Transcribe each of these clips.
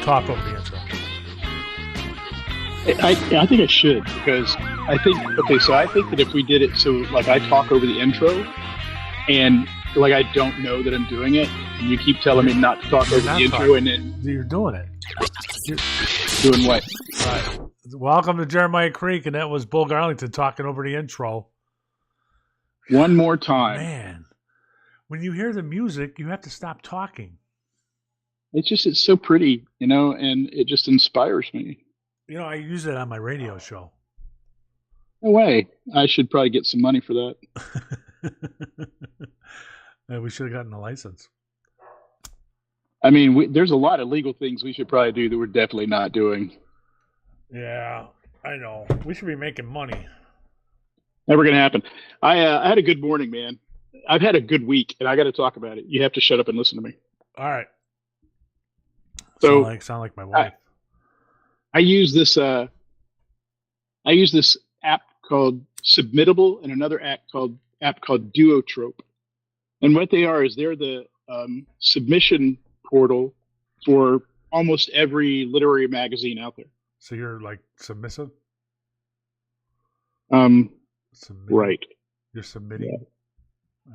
talk over the intro? I think I should, because I think that if we did it so like I talk over the intro and like I don't know that I'm doing it, and you keep telling me not to talk over the intro, and then you're doing it. Doing what? Welcome to Jeremiah Creek, and that was Bull Garlington talking over the intro. One more time. Man, when you hear the music, you have to stop talking. It's so pretty, and it just inspires me. I use it on my radio show. No way. I should probably get some money for that. We should have gotten a license. I mean, there's a lot of legal things we should probably do that we're definitely not doing. Yeah, I know. We should be making money. Never going to happen. I had a good morning, man. I've had a good week, and I got to talk about it. You have to shut up and listen to me. All right. So sound like my wife. I use this app called Submittable and another app called Duotrope. And what they are is they're the submission portal for almost every literary magazine out there. So you're like submissive? Right. You're submitting? Yeah.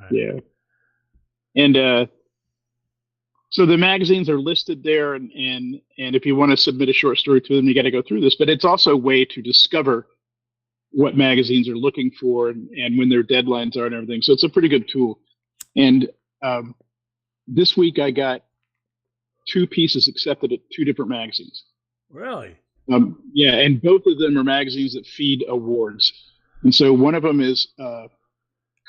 Right. Yeah. And so the magazines are listed there, and if you want to submit a short story to them, you got to go through this. But it's also a way to discover what magazines are looking for and when their deadlines are and everything. So it's a pretty good tool. And this week I got 2 pieces accepted at 2 different magazines. Really? Yeah, and both of them are magazines that feed awards. And so one of them is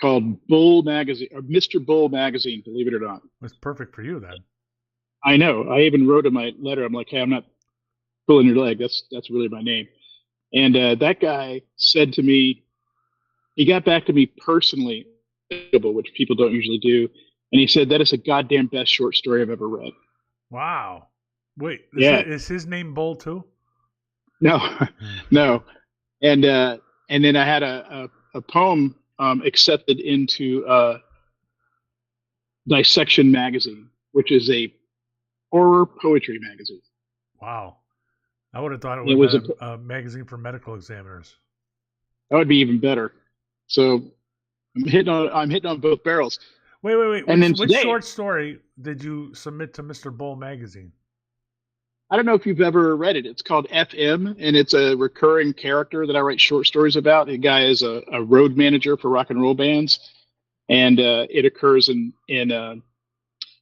called Bull Magazine, or Mr. Bull Magazine, believe it or not. It's perfect for you then. I know. I even wrote in my letter, I'm like, hey, I'm not pulling your leg. That's really my name. And that guy said to me, he got back to me personally, which people don't usually do. And he said, that is the goddamn best short story I've ever read. Wow. Wait, is his name Bull too? No, no. And then I had a poem accepted into Dissection Magazine, which is a horror poetry magazine. Wow. I would have thought it was a magazine for medical examiners. That would be even better. So I'm hitting on both barrels. Wait. And which short story did you submit to Mr. Bull Magazine? I don't know if you've ever read it. It's called FM, and it's a recurring character that I write short stories about. The guy is a road manager for rock and roll bands, and it occurs in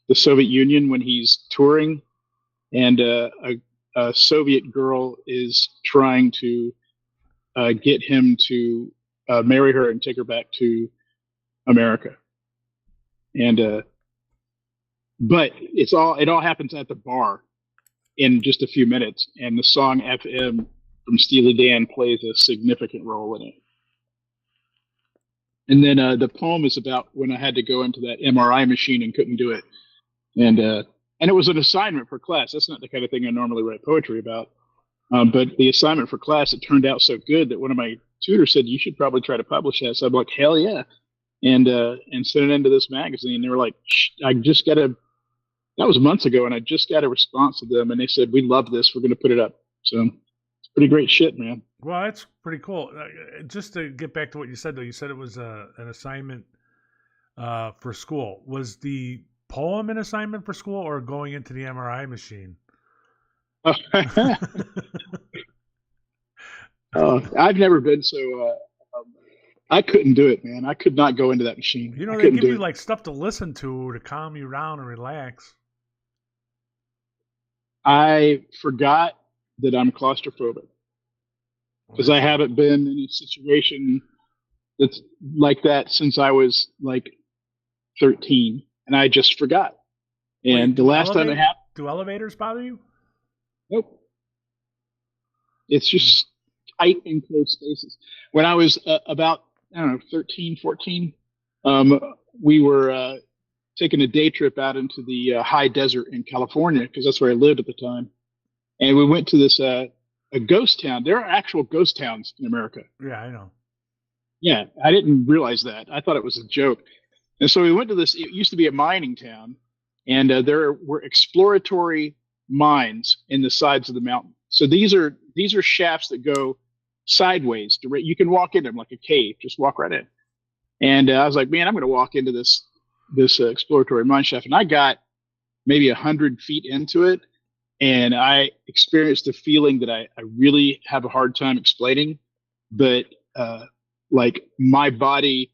the Soviet Union when he's touring, and a Soviet girl is trying to get him to marry her and take her back to America. And but it all happens at the bar in just a few minutes, and the song FM from Steely Dan plays a significant role in it. And then the poem is about when I had to go into that MRI machine and couldn't do it. And it was an assignment for class. That's not the kind of thing I normally write poetry about. But the assignment for class, it turned out so good that one of my tutors said, you should probably try to publish that. So I'm like, hell yeah. And sent it into this magazine. They were like, that was months ago, and I just got a response to them, and they said, we love this. We're going to put it up. So it's pretty great shit, man. Well, that's pretty cool. Just to get back to what you said, though, you said it was an assignment for school. Was the poem an assignment for school or going into the MRI machine? I've never been so... I couldn't do it, man. I could not go into that machine. They give you like stuff to listen to calm you down and relax. I forgot that I'm claustrophobic because I haven't been in a situation that's like that since I was like 13, and I just forgot. And the last time it happened, do elevators bother you? Nope. It's just tight and closed spaces. When I was about 13, 14, we were taking a day trip out into the high desert in California because that's where I lived at the time. And we went to this a ghost town. There are actual ghost towns in America. Yeah, I know. Yeah, I didn't realize that. I thought it was a joke. And so we went to this. It used to be a mining town, and there were exploratory mines in the sides of the mountain. So these are shafts that go sideways. You can walk in them like a cave. Just walk right in. And I was like, man, I'm going to walk into this exploratory mine shaft, and I got maybe 100 feet into it, and I experienced a feeling that I really have a hard time explaining, but like my body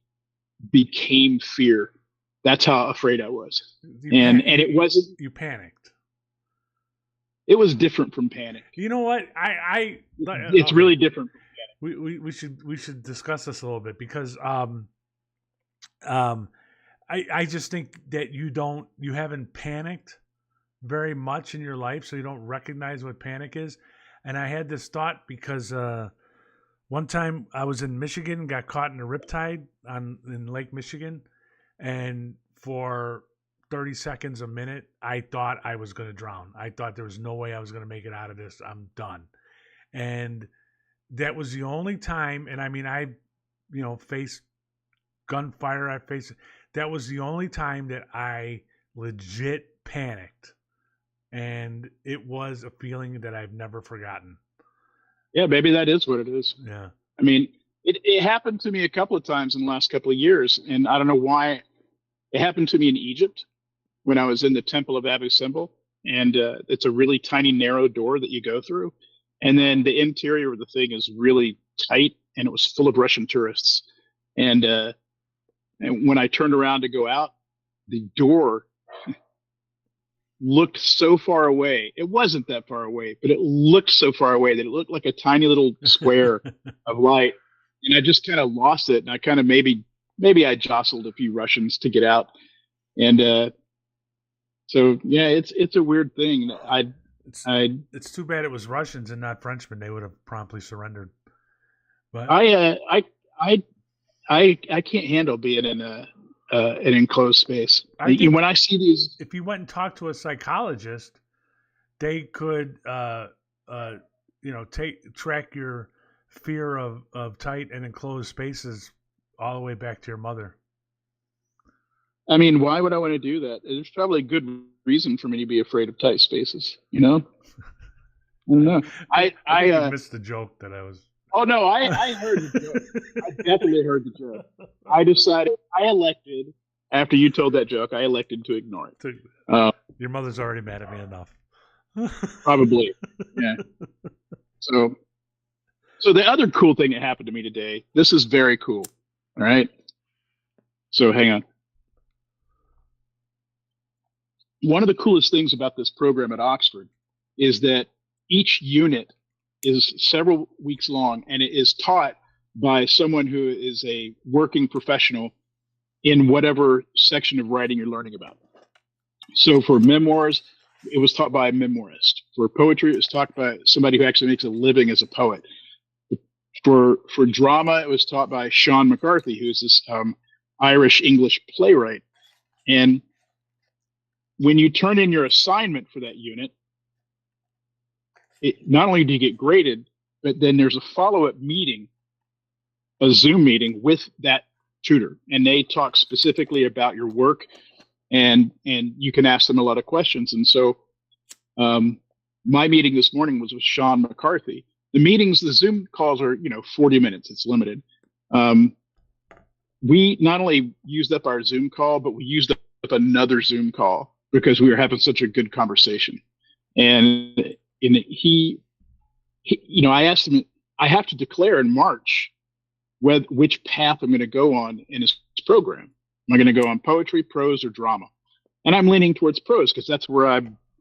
became fear. That's how afraid I was. And it wasn't. You panicked. It was different from panic. You know what? It's really different. We should discuss this a little bit, because I just think that you haven't panicked very much in your life, so you don't recognize what panic is. And I had this thought because one time I was in Michigan, got caught in a riptide in Lake Michigan, and for 30 seconds, a minute, I thought I was going to drown. I thought there was no way I was going to make it out of this. I'm done. And that was the only time, and I mean, I faced gunfire. That was the only time that I legit panicked. And it was a feeling that I've never forgotten. Yeah, maybe that is what it is. Yeah. I mean, it happened to me a couple of times in the last couple of years, and I don't know why. It happened to me in Egypt when I was in the Temple of Abu Simbel, and it's a really tiny, narrow door that you go through, and then the interior of the thing is really tight, and it was full of Russian tourists. And when I turned around to go out, the door looked so far away. It wasn't that far away, but it looked so far away that it looked like a tiny little square of light. And I just kind of lost it. And I kind of maybe I jostled a few Russians to get out. And so, yeah, it's a weird thing. It's too bad it was Russians and not Frenchmen. They would have promptly surrendered. But I can't handle being in an enclosed space. When I see these, if you went and talked to a psychologist, they could track your fear of tight and enclosed spaces all the way back to your mother. I mean, why would I want to do that? There's probably a good reason for me to be afraid of tight spaces. I don't know. I missed the joke that I was. Oh no, I heard the joke. I definitely heard the joke. I decided after you told that joke, I elected to ignore it. Your mother's already mad at me enough. Probably. Yeah. So the other cool thing that happened to me today, this is very cool. All right. So hang on. One of the coolest things about this program at Oxford is that each unit is several weeks long, and it is taught by someone who is a working professional in whatever section of writing you're learning about. So for memoirs, it was taught by a memoirist. For poetry, it was taught by somebody who actually makes a living as a poet. For drama, it was taught by Sean McCarthy, who's this Irish-English playwright. And when you turn in your assignment for that unit, not only do you get graded, but then there's a follow-up meeting, a Zoom meeting with that tutor, and they talk specifically about your work, and you can ask them a lot of questions. And so my meeting this morning was with Sean McCarthy. The Zoom calls are 40 minutes. It's limited. We not only used up our Zoom call, but we used up another Zoom call because we were having such a good conversation. And he I asked him, I have to declare in March which path I'm going to go on in his program. Am I going to go on poetry, prose, or drama? And I'm leaning towards prose because that's where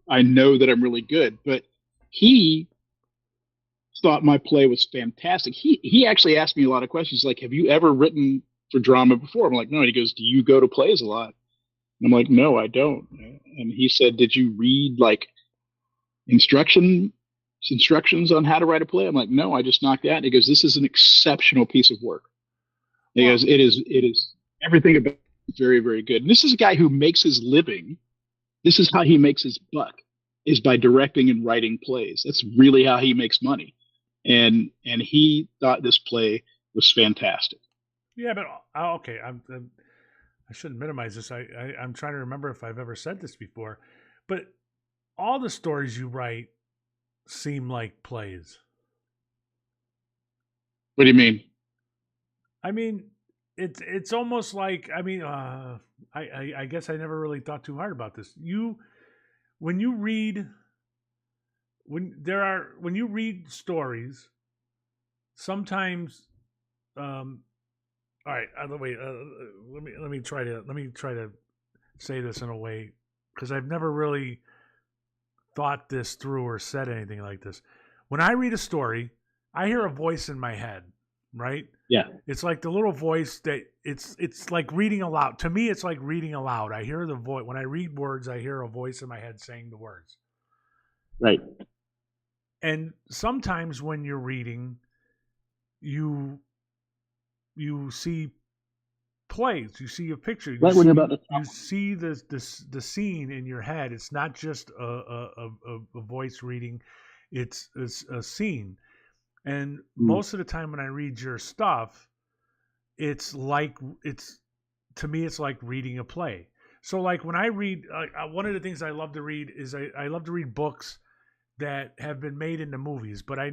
I know that I'm really good. But he thought my play was fantastic. He actually asked me a lot of questions like, have you ever written for drama before? I'm like, no. And he goes, do you go to plays a lot? And I'm like, no, I don't. And he said, did you read like instructions on how to write a play? I'm like, no, I just knocked out. And he goes, this is an exceptional piece of work. He goes, it is everything about it is very, very good. And this is a guy who makes his living. This is how he makes his buck, is by directing and writing plays. That's really how he makes money. And he thought this play was fantastic. Yeah, but okay, I shouldn't minimize this. I'm trying to remember if I've ever said this before, but all the stories you write seem like plays. What do you mean? I mean, it's almost like, I mean, I guess I never really thought too hard about this. When you read when you read stories, sometimes, all right, wait, let me try to say this in a way, because I've never really thought this through or said anything like this. When I read a story, I hear a voice in my head, right? Yeah. It's like the little voice that it's like reading aloud. To me, it's like reading aloud. I hear the voice. When I read words, I hear a voice in my head saying the words. Right. And sometimes when you're reading, you see plays, you see a picture, Right when you're about to you see the scene in your head. It's not just a voice reading, it's a scene. And most of the time when I read your stuff, it's to me it's like reading a play. So like when I read, one of the things I love to read is I love to read books that have been made into movies, but I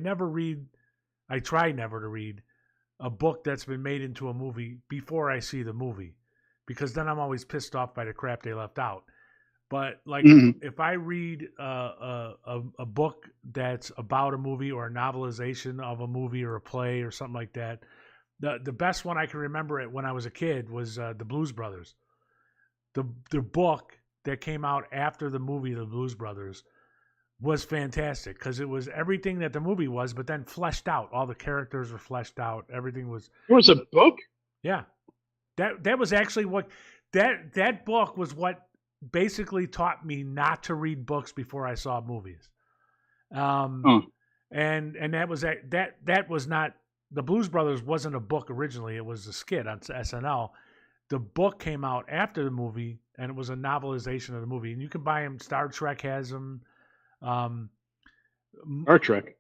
try never to read a book that's been made into a movie before I see the movie, because then I'm always pissed off by the crap they left out. But like if I read a book that's about a movie or a novelization of a movie or a play or something like that, the best one I can remember it when I was a kid was the Blues Brothers. The book that came out after the movie, The Blues Brothers, was fantastic because it was everything that the movie was, but then fleshed out. All the characters were fleshed out. Everything was. There was a book? Yeah, that was actually what that book was. What basically taught me not to read books before I saw movies. And that was not, the Blues Brothers wasn't a book originally. It was a skit on SNL. The book came out after the movie, and it was a novelization of the movie. And you can buy them. Star Trek has them. Star Trek.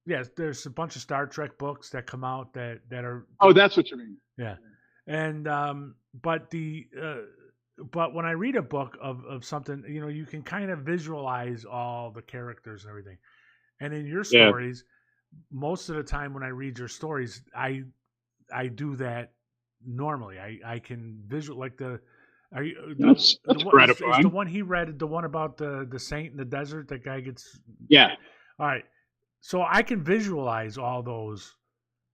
Yes, there's a bunch of Star Trek books that come out that are. Oh, that's what you mean. Yeah, and but when I read a book of something, you can kind of visualize all the characters and everything. And in your stories, most of the time when I read your stories, I do that normally. I can visual like that's gratifying. Is the one he read the one about the saint in the desert? That guy gets. Yeah. All right. So I can visualize all those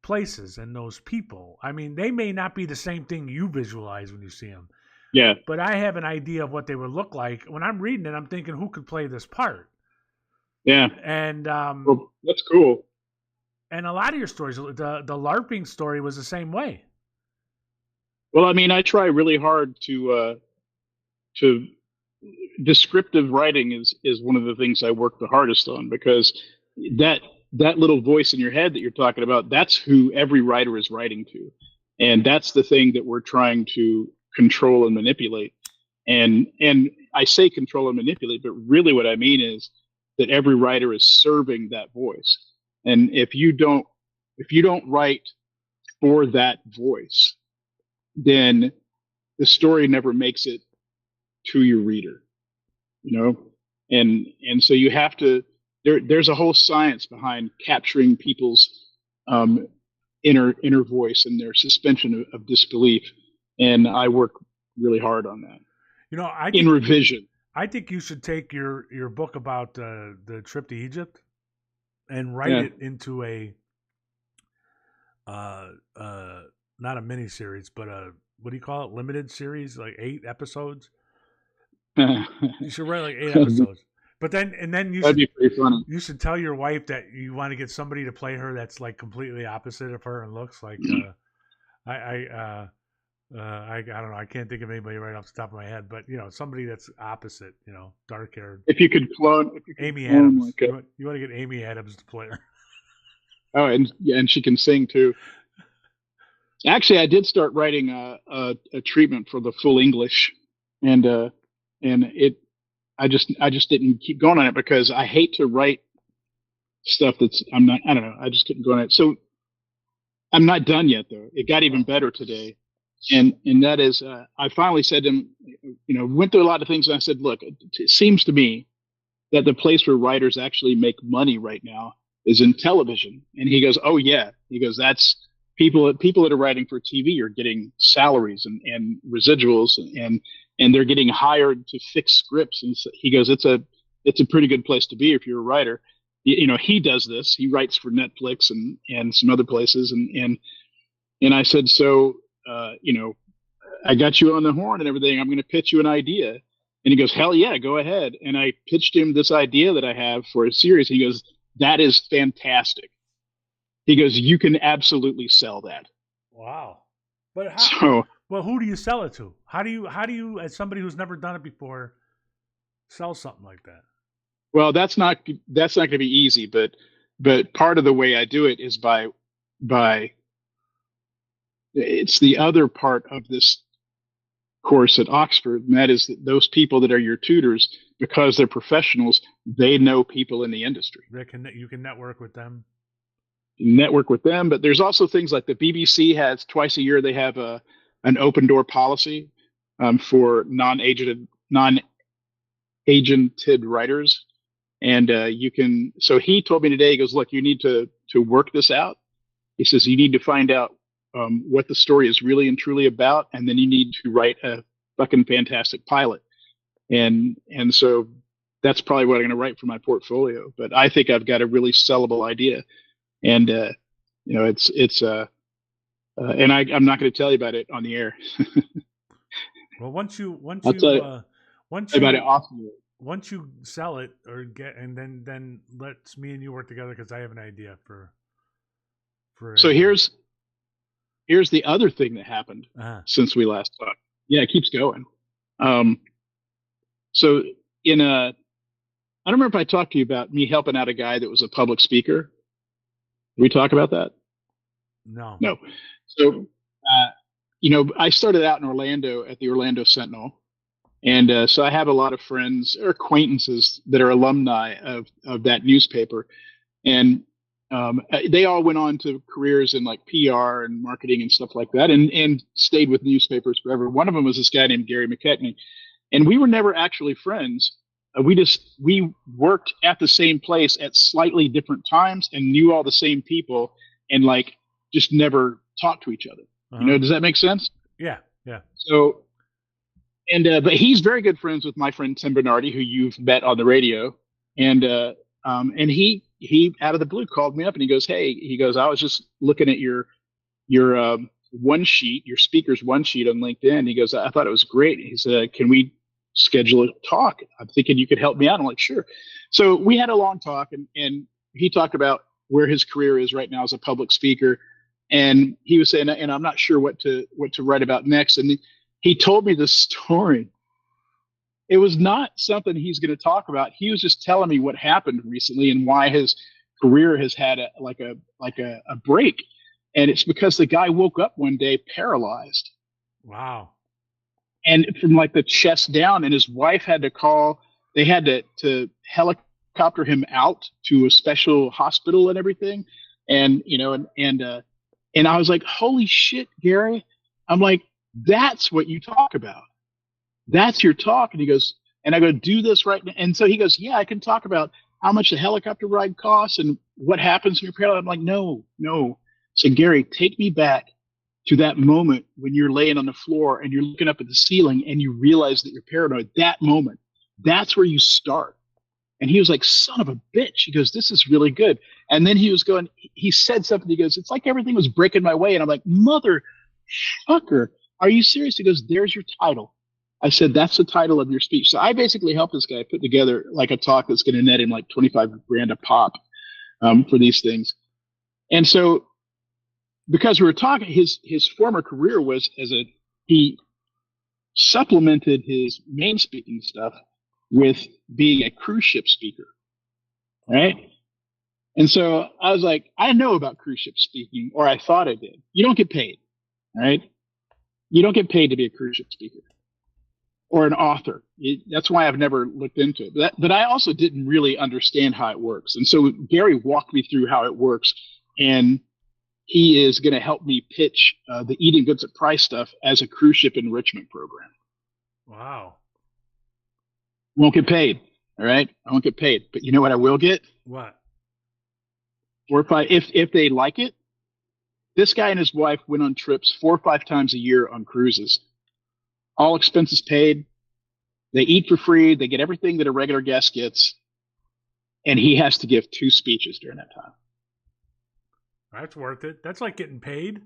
places and those people. I mean, they may not be the same thing you visualize when you see them. Yeah. But I have an idea of what they would look like. When I'm reading it, I'm thinking, who could play this part? Yeah. And well, that's cool. And a lot of your stories, the LARPing story was the same way. Well, I mean, I try really hard to descriptive writing is one of the things I work the hardest on, because that little voice in your head that you're talking about, that's who every writer is writing to. And that's the thing that we're trying to control and manipulate. And I say control and manipulate, but really what I mean is that every writer is serving that voice. And if you don't write for that voice, then the story never makes it to your reader, and so you have to, there's a whole science behind capturing people's inner voice and their suspension of disbelief. And I work really hard on that. In revision. I think you should take your book about the trip to Egypt and write it into a not a mini series, but what do you call it? Limited series, like 8 episodes. You should write like 8 episodes. But then you that'd be pretty funny. You should tell your wife that you want to get somebody to play her that's like completely opposite of her and looks like I don't know. I can't think of anybody right off the top of my head, but somebody that's opposite. Dark haired. If you could clone Amy Adams, you want to get Amy Adams to play her. Oh, and she can sing too. Actually, I did start writing a treatment for the full English, and I just didn't keep going on it because I hate to write stuff I don't know. I just couldn't go on it. So I'm not done yet though. It got even better today. And that is, I finally said to him, went through a lot of things, and I said, look, it seems to me that the place where writers actually make money right now is in television. And he goes, oh yeah. He goes, that's people that are writing for TV are getting salaries and residuals and they're getting hired to fix scripts. And so he goes, it's a pretty good place to be if you're a writer. You know, he does this. He writes for Netflix and some other places. And I said, so, you know, I got you on the horn and everything. I'm going to pitch you an idea. And he goes, hell yeah, go ahead. And I pitched him this idea that I have for a series. He goes, that is fantastic. He goes, you can absolutely sell that. Wow. But how, So, well, who do you sell it to? How do you, as somebody who's never done it before, sell something like that? well, that's not going to be easy, but part of the way I do it is by it's the other part of this course at Oxford, and that is that those people that are your tutors, because they're professionals, they know people in the industry. You can network with them. Network with them, but there's also things like the BBC has twice a year. They have an open door policy for non-agented writers, and you can. So he told me today. He goes, "Look, you need to work this out." He says you need to find out what the story is really and truly about, and then you need to write a fucking fantastic pilot. And so that's probably what I'm going to write for my portfolio. But I think I've got a really sellable idea. And you know, it's and I'm not going to tell you about it on the air. Well, once you sell it or get, and then let's me and you work together, because I have an idea for. So here's the other thing that happened since we last talked. Yeah, it keeps going. So I don't remember if I talked to you about me helping out a guy that was a public speaker. Did we talk about that? No. So, you know, I started out in Orlando at the Orlando Sentinel. And so I have a lot of friends or acquaintances that are alumni of that newspaper. And they all went on to careers in like PR and marketing and stuff like that, and stayed with newspapers forever. One of them was this guy named Gary McKechnie. And we were never actually friends. We worked at the same place at slightly different times and knew all the same people and like just never talked to each other. You know, does that make sense? Yeah. So, and but he's very good friends with my friend Tim Bernardi, who you've met on the radio, and he out of the blue called me up and he goes, hey, he goes, I was just looking at your one sheet, your speaker's one sheet on LinkedIn. He goes, I thought it was great. He said, can we schedule a talk? I'm thinking you could help me out. I'm like, sure. So we had a long talk, and he talked about where his career is right now as a public speaker. And he was saying, and I'm not sure what to write about next. And he told me this story. It was not something he's going to talk about. He was just telling me what happened recently and why his career has had a break. And it's because the guy woke up one day paralyzed. Wow. And from like the chest down, and his wife had to call. They had to helicopter him out to a special hospital and everything. And you know, and I was like, holy shit, Gary. I'm like, that's what you talk about. That's your talk. And he goes, and I go, do this right now. And so he goes, yeah, I can talk about how much the helicopter ride costs and what happens when you're paralyzed. I'm like, no. So Gary, take me back to that moment when you're laying on the floor and you're looking up at the ceiling and you realize that you're paranoid. That moment, that's where you start. And he was like, son of a bitch. He goes, this is really good. And then he said something. He goes, it's like everything was breaking my way. And I'm like, mother fucker, are you serious? He goes, there's your title. I said, that's the title of your speech. So I basically helped this guy put together like a talk that's going to net him like 25 grand a pop for these things. And so, because we were talking, his former career was he supplemented his main speaking stuff with being a cruise ship speaker, right? And so I was like, I know about cruise ship speaking, or I thought I did. You don't get paid, right? You don't get paid to be a cruise ship speaker or an author. That's why I've never looked into it. But I also didn't really understand how it works. And so Gary walked me through how it works, and he is going to help me pitch the Eating Goods at Price stuff as a cruise ship enrichment program. Wow. Won't get paid. All right, I won't get paid, but you know what I will get? What? 4 or 5 if they like it. This guy and his wife went on trips 4 or 5 times a year on cruises, all expenses paid. They eat for free. They get everything that a regular guest gets, and he has to give 2 speeches during that time. That's worth it. That's like getting paid.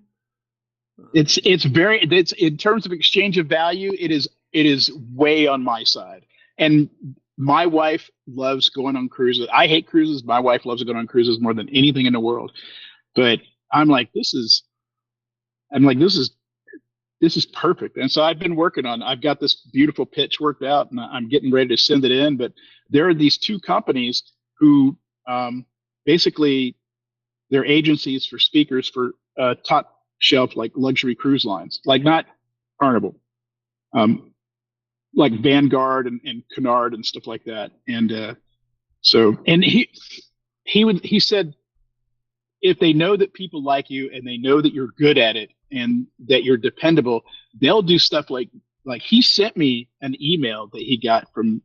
It's in terms of exchange of value, it is way on my side. And my wife loves going on cruises. I hate cruises. My wife loves going on cruises more than anything in the world. But I'm like, this is perfect. And so I've got this beautiful pitch worked out, and I'm getting ready to send it in. But there are these 2 companies who basically they're agencies for speakers for top shelf like luxury cruise lines, like not Carnival, like Vanguard and Cunard and stuff like that. And he said, if they know that people like you and they know that you're good at it and that you're dependable, they'll do stuff like he sent me an email that he got from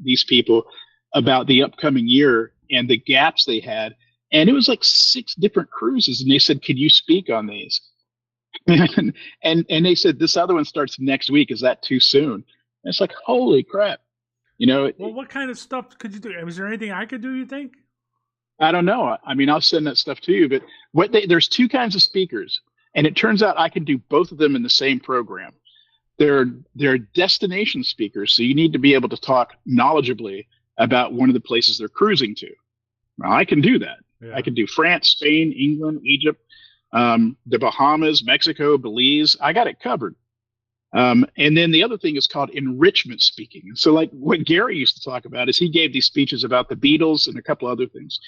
these people about the upcoming year and the gaps they had. And it was like 6 different cruises. And they said, "Can you speak on these?" and they said, "This other one starts next week. Is that too soon?" And it's like, holy crap. Well, what kind of stuff could you do? Was there anything I could do, you think? I don't know. I mean, I'll send that stuff to you, but there's 2 kinds of speakers, and it turns out I can do both of them in the same program. They're destination speakers, so you need to be able to talk knowledgeably about one of the places they're cruising to. Well, I can do that. Yeah. I can do France, Spain, England, Egypt, the Bahamas, Mexico, Belize. I got it covered. And then the other thing is called enrichment speaking. And so like what Gary used to talk about is he gave these speeches about the Beatles and a couple other things,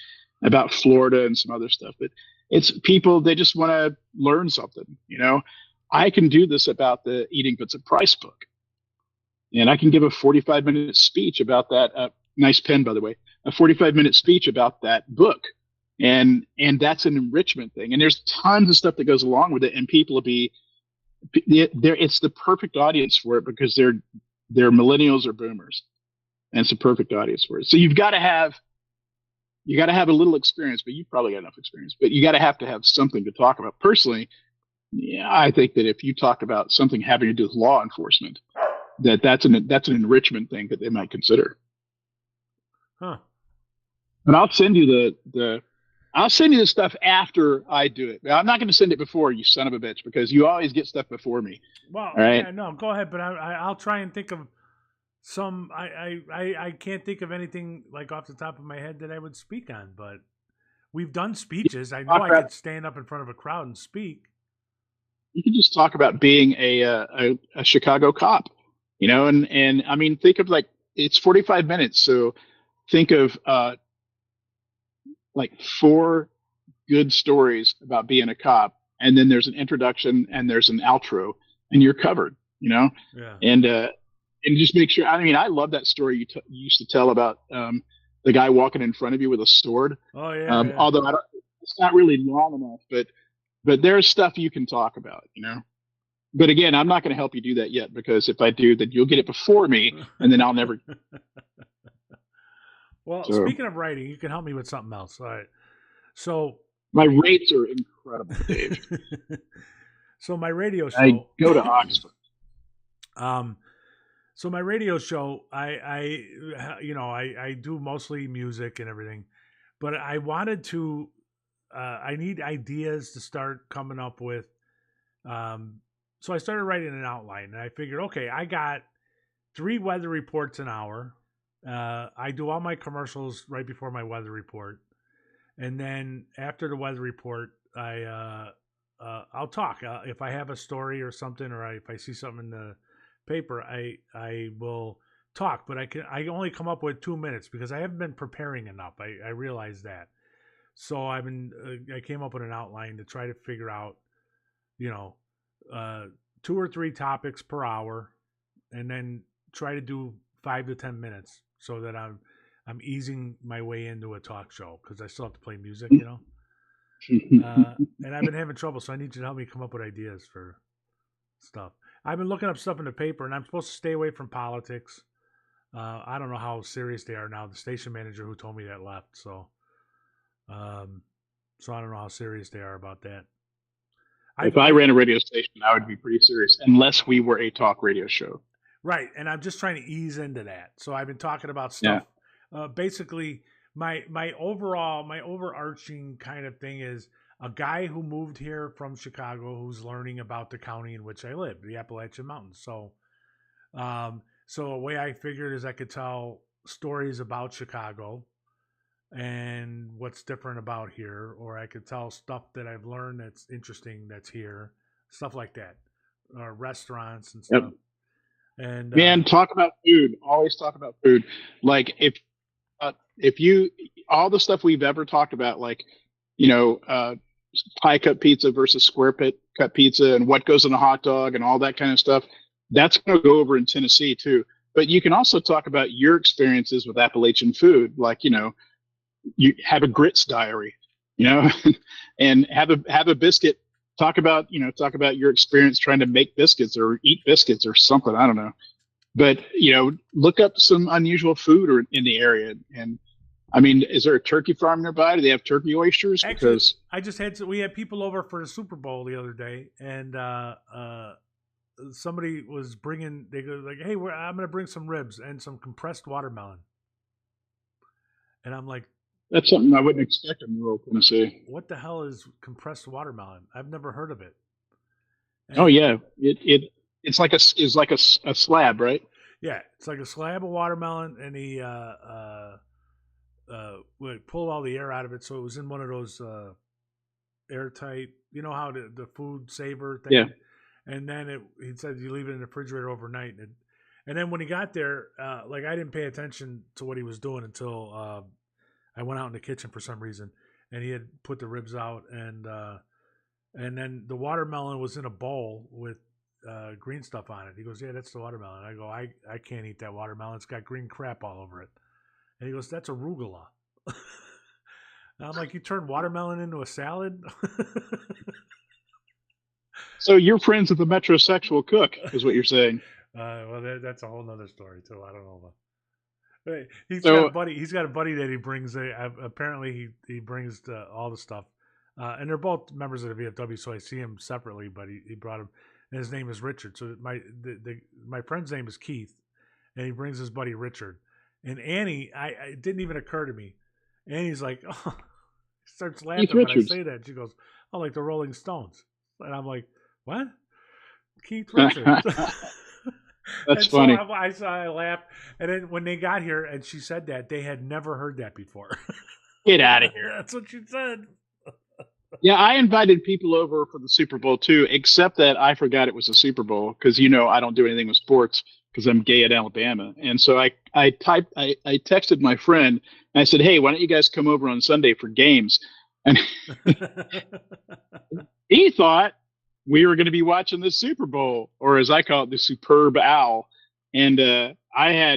about Florida and some other stuff. But it's people, they just want to learn something, I can do this about the Eating Vincent Price book. And I can give a 45-minute speech about that. Nice pen, by the way. A 45-minute speech about that book. And that's an enrichment thing. And there's tons of stuff that goes along with it. And people will be, it's the perfect audience for it because they're millennials or boomers. And it's a perfect audience for it. So you got to have a little experience, but you've probably got enough experience. But you got to have something to talk about. Personally, yeah, I think that if you talk about something having to do with law enforcement, that's an enrichment thing that they might consider. Huh. And I'll send you the stuff after I do it. I'm not going to send it before, you son of a bitch, because you always get stuff before me. Well, right? Yeah, no, go ahead. But I'll try and think of some. I can't think of anything like off the top of my head that I would speak on. But we've done speeches. I know I could stand up in front of a crowd and speak. You can just talk about being a Chicago cop, and I mean, think of it's 45 minutes. So think of like 4 good stories about being a cop, and then there's an introduction and there's an outro, and you're covered, Yeah. And just make sure. I mean, I love that story you used to tell about the guy walking in front of you with a sword. Oh yeah. Yeah. Although it's not really long enough, but there's stuff you can talk about, But again, I'm not going to help you do that yet, because if I do, then you'll get it before me, and then I'll never. Well, speaking of writing, you can help me with something else. All right. So my rates are incredible, Dave. So my radio show. I go to Oxford. So my radio show, I do mostly music and everything, but I wanted to. I need ideas to start coming up with. So I started writing an outline, and I figured, okay, I got 3 weather reports an hour. I do all my commercials right before my weather report, and then after the weather report, I'll talk. If I have a story or something, or if I see something in the paper, I will talk. But I only come up with 2 minutes because I haven't been preparing enough. I realize that. So I came up with an outline to try to figure out, 2 or 3 topics per hour, and then try to do 5 to 10 minutes so that I'm easing my way into a talk show, because I still have to play music, and I've been having trouble, so I need you to help me come up with ideas for stuff. I've been looking up stuff in the paper, and I'm supposed to stay away from politics. I don't know how serious they are now. The station manager who told me that left, um, so I don't know how serious they are about that. If I ran a radio station, I would be pretty serious, unless we were a talk radio show. Right, and I'm just trying to ease into that. So I've been talking about Yeah. stuff. Basically, my overarching kind of thing is a guy who moved here from Chicago who's learning about the county in which I live, the Appalachian Mountains. So a way I figured is I could tell stories about Chicago and what's different about here, or I could tell stuff that I've learned that's interesting that's here, stuff like that, restaurants and Yep. stuff. And Man, talk about food. Always talk about food. Like if you all the stuff we've ever talked about, like pie cut pizza versus square cut pizza, and what goes in a hot dog, and all that kind of stuff, that's going to go over in Tennessee too. But you can also talk about your experiences with Appalachian food, like you have a grits diary, and have a biscuit. Talk about your experience trying to make biscuits or eat biscuits or something. I don't know, but look up some unusual food or in the area. And I mean, is there a turkey farm nearby? Do they have turkey oysters? actually, Because I just we had people over for the Super Bowl the other day, and somebody was bringing. They go like, "Hey, I'm going to bring some ribs and some compressed watermelon," and I'm like, that's something I wouldn't expect in rural Tennessee. "What the hell is compressed watermelon? I've never heard of it." Oh And yeah, it's like a slab, right? yeah, it's like a slab of watermelon, and he pulled all the air out of it, so it was in one of those airtight. You know how the food saver thing. Yeah. And then he said you leave it in the refrigerator overnight, and then when he got there, like I didn't pay attention to what he was doing until I went out in the kitchen for some reason, and he had put the ribs out, and then the watermelon was in a bowl with green stuff on it. He goes, "Yeah, that's the watermelon." I go, "I can't eat that watermelon. It's got green crap all over it." And he goes, "That's arugula." And I'm like, "You turn watermelon into a salad?" So you're friends with the metrosexual cook, is what you're saying. Well, that's a whole nother story too. I don't know about. But he's got a So buddy. He's got a buddy that he brings. Apparently, he brings all the stuff, and they're both members of the VFW. So I see him separately, but he brought him, and his name is Richard. So my friend's name is Keith, and he brings his buddy Richard. And Annie, it didn't even occur to me. Annie's like, oh, starts laughing Keith when I Richards. say that. She goes, "Oh, like the Rolling Stones," and I'm like, "What? Keith Richards?" That's And so funny. I laughed, and then when they got here and she said that, they had never heard that before. Get out of here. That's what she said. Yeah, I invited people over for the Super Bowl too, except that I forgot it was a Super Bowl because I don't do anything with sports because I'm gay at Alabama. And so I texted my friend and I said, "Hey, why don't you guys come over on Sunday for games?" And he thought we were going to be watching the Super Bowl, or as I call it, the Superb Owl. And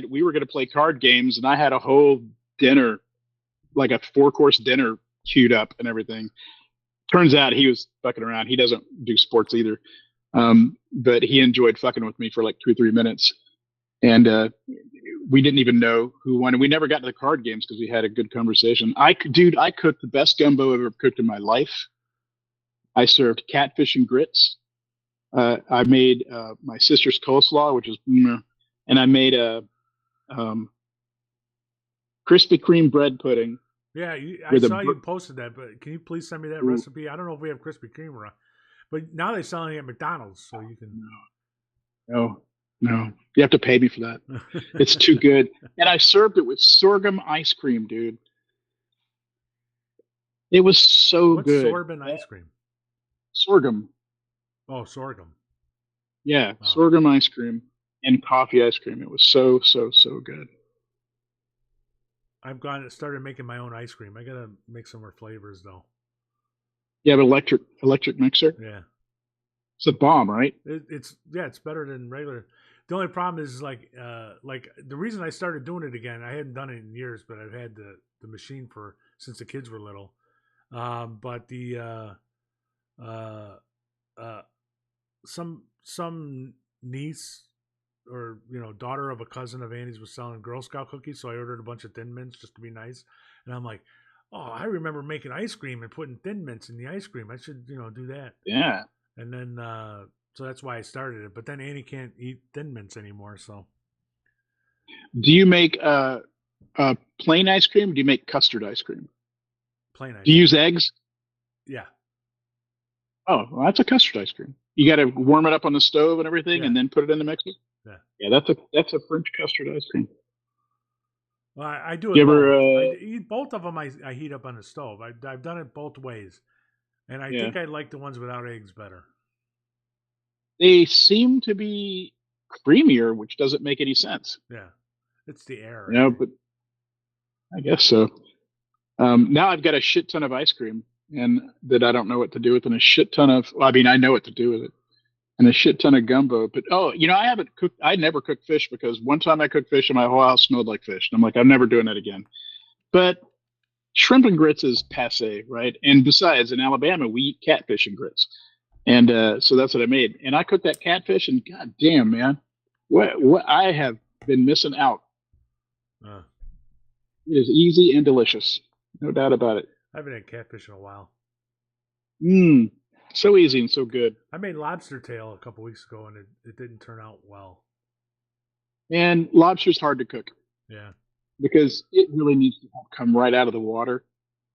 we were going to play card games, and I had a whole dinner, like a 4-course dinner queued up and everything. Turns out he was fucking around. He doesn't do sports either. But he enjoyed fucking with me for like 2 or 3 minutes. And we didn't even know who won. And we never got to the card games because we had a good conversation. I cooked the best gumbo I've ever cooked in my life. I served catfish and grits. I made my sister's coleslaw, which is, and I made a Krispy Kreme bread pudding. Yeah, I saw you posted that, but can you please send me that recipe? I don't know if we have Krispy Kreme around, but now they're selling it at McDonald's, so you can. No, you have to pay me for that. It's too good. And I served it with sorghum ice cream, dude. It was so What's good. Sorghum ice cream? Sorghum. Oh, sorghum. Yeah, wow. Sorghum ice cream and coffee ice cream. It was so good. I've started making my own ice cream. I gotta make some more flavors though. You have an electric mixer? Yeah. It's a bomb, right? It's better than regular. The only problem is like the reason I started doing it again, I hadn't done it in years, but I've had the machine since the kids were little. But the some niece or daughter of a cousin of Andy's was selling Girl Scout cookies, so I ordered a bunch of Thin Mints just to be nice. And I'm like, oh, I remember making ice cream and putting Thin Mints in the ice cream. I should do that. Yeah. And then so that's why I started it. But then Andy can't eat Thin Mints anymore, so. Do you make plain ice cream? Or do you make custard ice cream? Plain ice Do you cream. use eggs? Yeah. Oh, well, that's a custard ice cream. You got to warm it up on the stove and everything, Yeah. and then put it in the mixer. Yeah. Yeah, that's a French custard ice cream. Well, I do it. You ever, both. I eat both of them. I heat up on the stove. I've done it both ways, and I think I like the ones without eggs better. They seem to be creamier, which doesn't make any sense. Yeah, it's the air. But I guess so. Now I've got a shit ton of ice cream, and that I don't know what to do with, and a shit ton of. Well, I mean, I know what to do with it, and a shit ton of gumbo. But I haven't cooked. I never cooked fish because one time I cooked fish and my whole house smelled like fish. And I'm like, I'm never doing that again. But shrimp and grits is passe, right? And besides, in Alabama, we eat catfish and grits, and so that's what I made. And I cooked that catfish, and god damn, man, what I have been missing out. It is easy and delicious, no doubt about it. I haven't had catfish in a while. So easy and so good. I made lobster tail a couple weeks ago, and it didn't turn out well. And lobster's hard to cook. Yeah. Because it really needs to come right out of the water,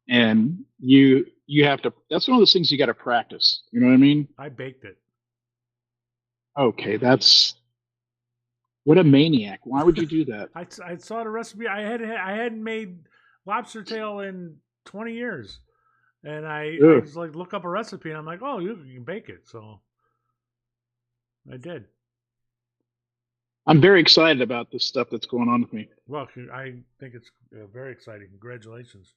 and you have to. That's one of those things you got to practice. You know what I mean? I baked it. Okay, what a maniac! Why would you do that? I saw the recipe. I hadn't made lobster tail in 20 years, and I was like, look up a recipe, and I'm like, oh, you can bake it. So I did. I'm very excited about this stuff that's going on with me. Well, I think it's very exciting. Congratulations.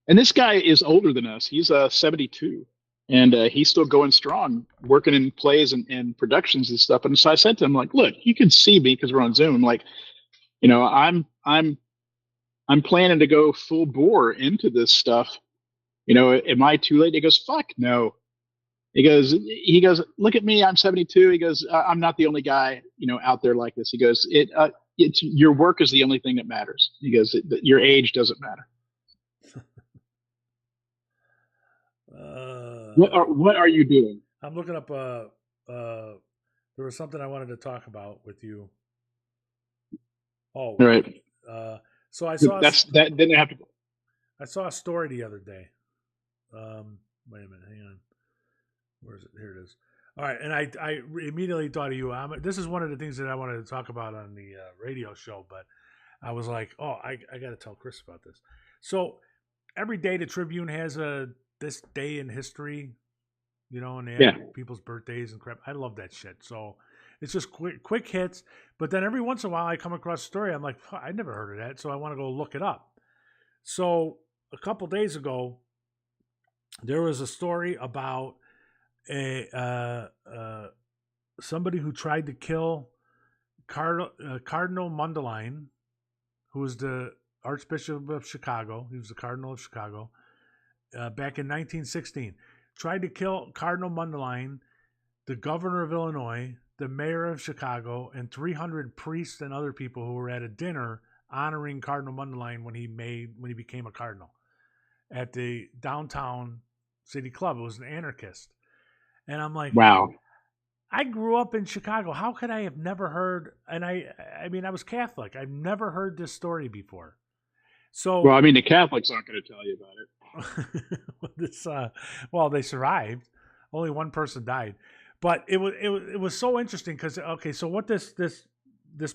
And this guy is older than us. He's 72, and he's still going strong, working in plays and productions and stuff. And so I said to him, like, look, you can see me because we're on Zoom. I'm like, I'm planning to go full bore into this stuff. Am I too late? He goes, fuck no. He goes, look at me. I'm 72. He goes, I'm not the only guy, out there like this. He goes, it's your work is the only thing that matters. He goes, your age doesn't matter. What are you doing? I'm looking up. There was something I wanted to talk about with you. Oh, right. So I saw that. Then I have to. I saw a story the other day. Wait a minute. Hang on. Where is it? Here it is. All right, and I immediately thought of you. This is one of the things that I wanted to talk about on the radio show, but I was like, oh, I got to tell Chris about this. So every day the Tribune has this day in history, and they have people's birthdays and crap. I love that shit. So it's just quick hits. But then every once in a while I come across a story. I'm like, I never heard of that, so I want to go look it up. So a couple days ago, there was a story about somebody who tried to kill Cardinal Mundelein, who was the Archbishop of Chicago. He was the Cardinal of Chicago back in 1916. Tried to kill Cardinal Mundelein, the governor of Illinois, the mayor of Chicago, and 300 priests and other people who were at a dinner honoring Cardinal Mundelein when he became a cardinal at the downtown city club. It was an anarchist. And I'm like, wow. I grew up in Chicago. How could I have never heard? And I mean, I was Catholic. I've never heard this story before. So, well, I mean, the Catholics aren't going to tell you about it. Well, they survived. Only one person died, but it was so interesting because so what this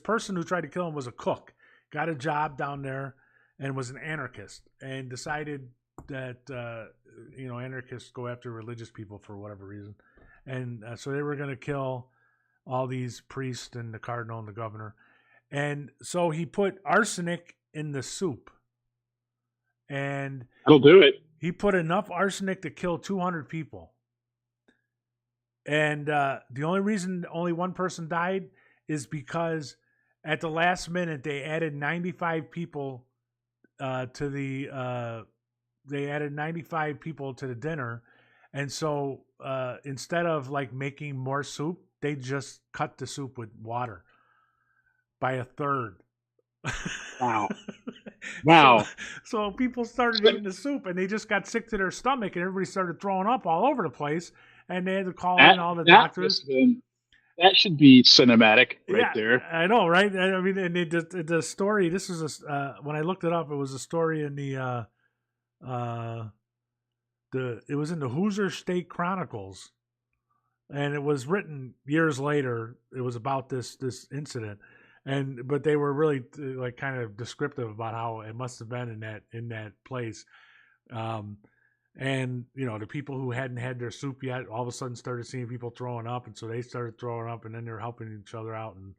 person who tried to kill him was a cook, got a job down there, and was an anarchist, and decided that anarchists go after religious people for whatever reason. And so they were going to kill all these priests and the cardinal and the governor. And so he put arsenic in the soup. And that'll do it. He put enough arsenic to kill 200 people. And the only reason only one person died is because at the last minute they added 95 people to the dinner. And so instead of like making more soup, they just cut the soup with water. by a third. Wow. So, Wow. so people started eating the soup, and they just got sick to their stomach, and everybody started throwing up all over the place, and they had to call in all the doctors. That should be cinematic right Yeah, there. I know, right? I mean, and the story. This is when I looked it up, it was a story in uh, it was in the Hoosier State Chronicles, and it was written years later. It was about this incident, but they were really like kind of descriptive about how it must have been in that place. Um, and the people who hadn't had their soup yet all of a sudden started seeing people throwing up, and so they started throwing up, and then they're helping each other out. And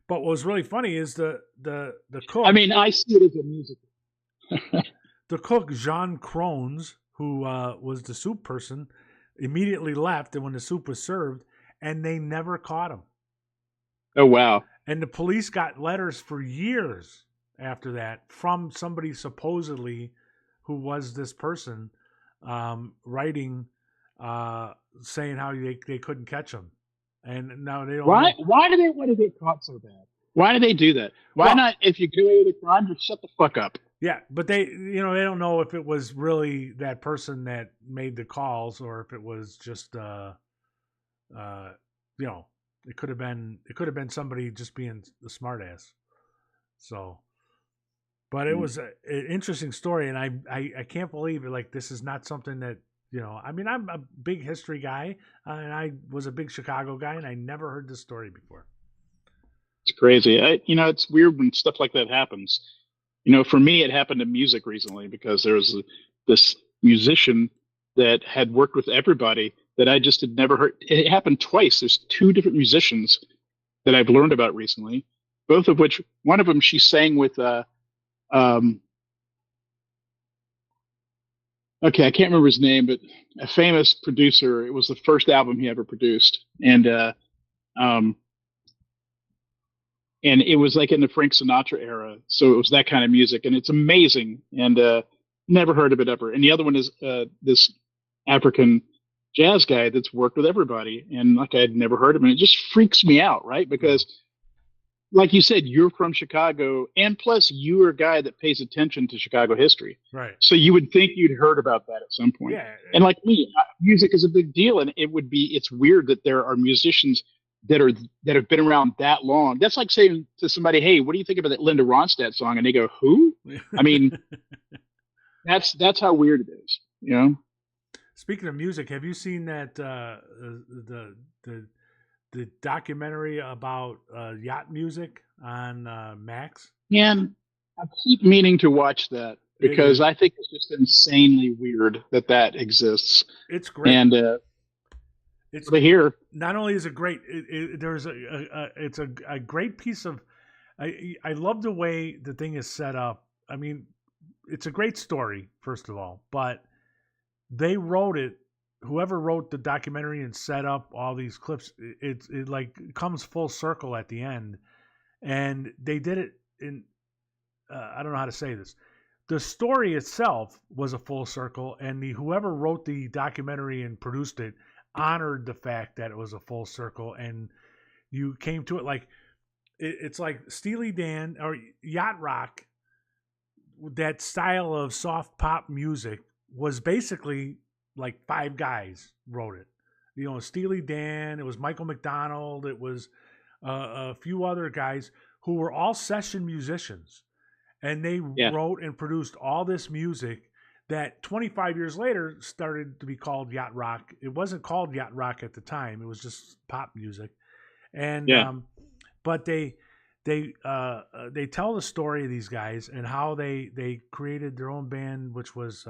but what was really funny is the cook. I mean, I see it as a musical. The cook, Jean Crones, who was the soup person, immediately left, and when the soup was served, and they never caught him. Oh, wow. And the police got letters for years after that from somebody supposedly who was this person writing, saying how they couldn't catch him. And now they don't know. Why do they want to get caught so bad? Why do they do that? Why not, if you get away with a crime, just shut the fuck up? Yeah, but they don't know if it was really that person that made the calls, or if it was just it could have been somebody just being a smartass. So, but it was an interesting story, and I can't believe it. Like, this is not something that I mean, I'm a big history guy, and I was a big Chicago guy, and I never heard this story before. It's crazy. It's weird when stuff like that happens. For me, it happened in music recently because there was this musician that had worked with everybody that I just had never heard. It happened twice. There's two different musicians that I've learned about recently, both of which, one of them she sang with, okay, I can't remember his name, but a famous producer. It was the first album he ever produced. And it was like in the Frank Sinatra era. So it was that kind of music, and it's amazing. And never heard of it ever. And the other one is this African jazz guy that's worked with everybody, and like I'd never heard of him. And it just freaks me out, right? Because, like you said, you're from Chicago, and plus you're a guy that pays attention to Chicago history, right? So you would think you'd heard about that at some point. Yeah. And like me, music is a big deal, and it's weird that there are musicians that have been around that long. That's like saying to somebody, "Hey, what do you think about that Linda Ronstadt song?" And they go, "Who?" I mean, that's how weird it is, Speaking of music, have you seen that the documentary about yacht music on Max? Man, I keep meaning to watch that because I think it's just insanely weird that exists. It's great, and it's here. Not only is it great, there's it's a great piece of. I love the way the thing is set up. I mean, it's a great story, first of all, but they wrote it. Whoever wrote the documentary and set up all these clips, it like comes full circle at the end, and they did it in. I don't know how to say this. The story itself was a full circle, and whoever wrote the documentary and produced it honored the fact that it was a full circle, and you came to it like it's like Steely Dan or yacht rock. That style of soft pop music was basically like five guys wrote it. Steely Dan, it was Michael McDonald, it was a few other guys who were all session musicians, and they wrote and produced all this music that 25 years later started to be called yacht rock. It wasn't called yacht rock at the time; it was just pop music, and but they tell the story of these guys and how they created their own band, which was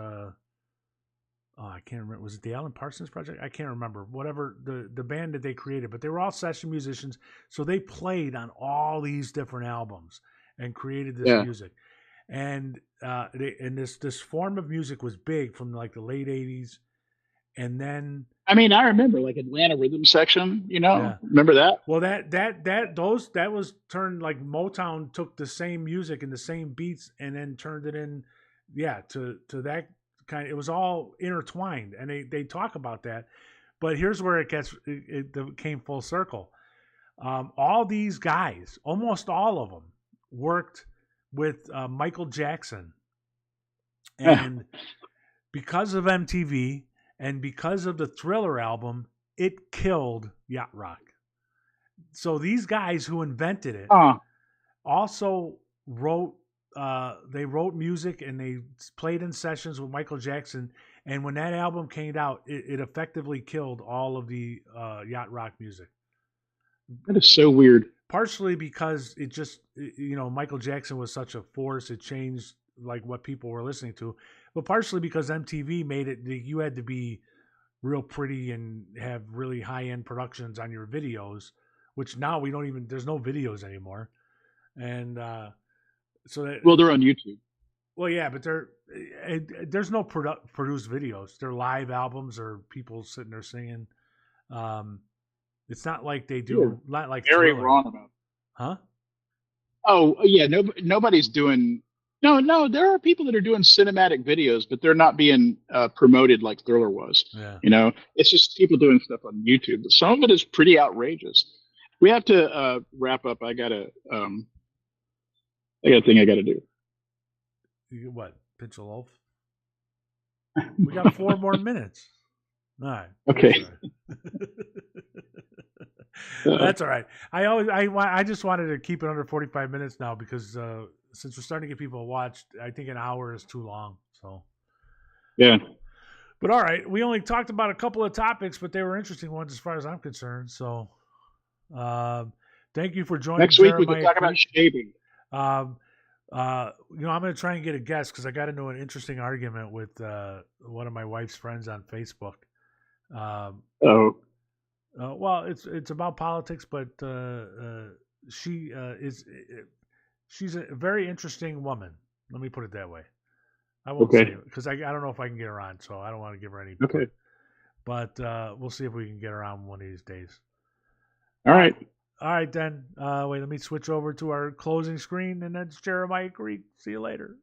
I can't remember. Was it the Alan Parsons Project? I can't remember. Whatever the band that they created, but they were all session musicians, so they played on all these different albums and created this music. And this form of music was big from like the late '80s, and then I mean, I remember like Atlanta Rhythm Section. Remember that? Well, that was turned like Motown took the same music and the same beats and then turned it in, to that kind of. It was all intertwined, and they talk about that. But here's where it came full circle. All these guys, almost all of them, worked with Michael Jackson, and because of MTV and because of the Thriller album, it killed yacht rock. So these guys who invented it also wrote. They wrote music and they played in sessions with Michael Jackson. And when that album came out, it effectively killed all of the yacht rock music. That is so weird. Partially because it just, Michael Jackson was such a force. It changed like what people were listening to, but partially because MTV made it, you had to be real pretty and have really high end productions on your videos, which now we don't even, there's no videos anymore. And, so that, well, they're on YouTube. Well, yeah, but there's no produced videos. They're live albums or people sitting there singing. It's not like they do, not like very Thriller. wrong about it. Huh? Oh yeah, nobody's doing. No, there are people that are doing cinematic videos, but they're not being promoted like Thriller was. Yeah. It's just people doing stuff on YouTube. Some of it is pretty outrageous. We have to wrap up. I got a thing I got to do. What? Pitch a loaf? We got 4 more minutes. All right. Okay. That's all right. I just wanted to keep it under 45 minutes now because since we're starting to get people to watch, I think an hour is too long. So yeah. But all right, we only talked about a couple of topics, but they were interesting ones as far as I'm concerned. So thank you for joining. Next week we can talk about shaving. I'm going to try and get a guest because I got into an interesting argument with one of my wife's friends on Facebook. Well, it's about politics, but she's a very interesting woman. Let me put it that way. I won't say it because I don't know if I can get her on, so I don't want to give her any. Okay. But we'll see if we can get her on one of these days. All right. All right, then. Wait, let me switch over to our closing screen, and that's Jeremiah Creek. See you later.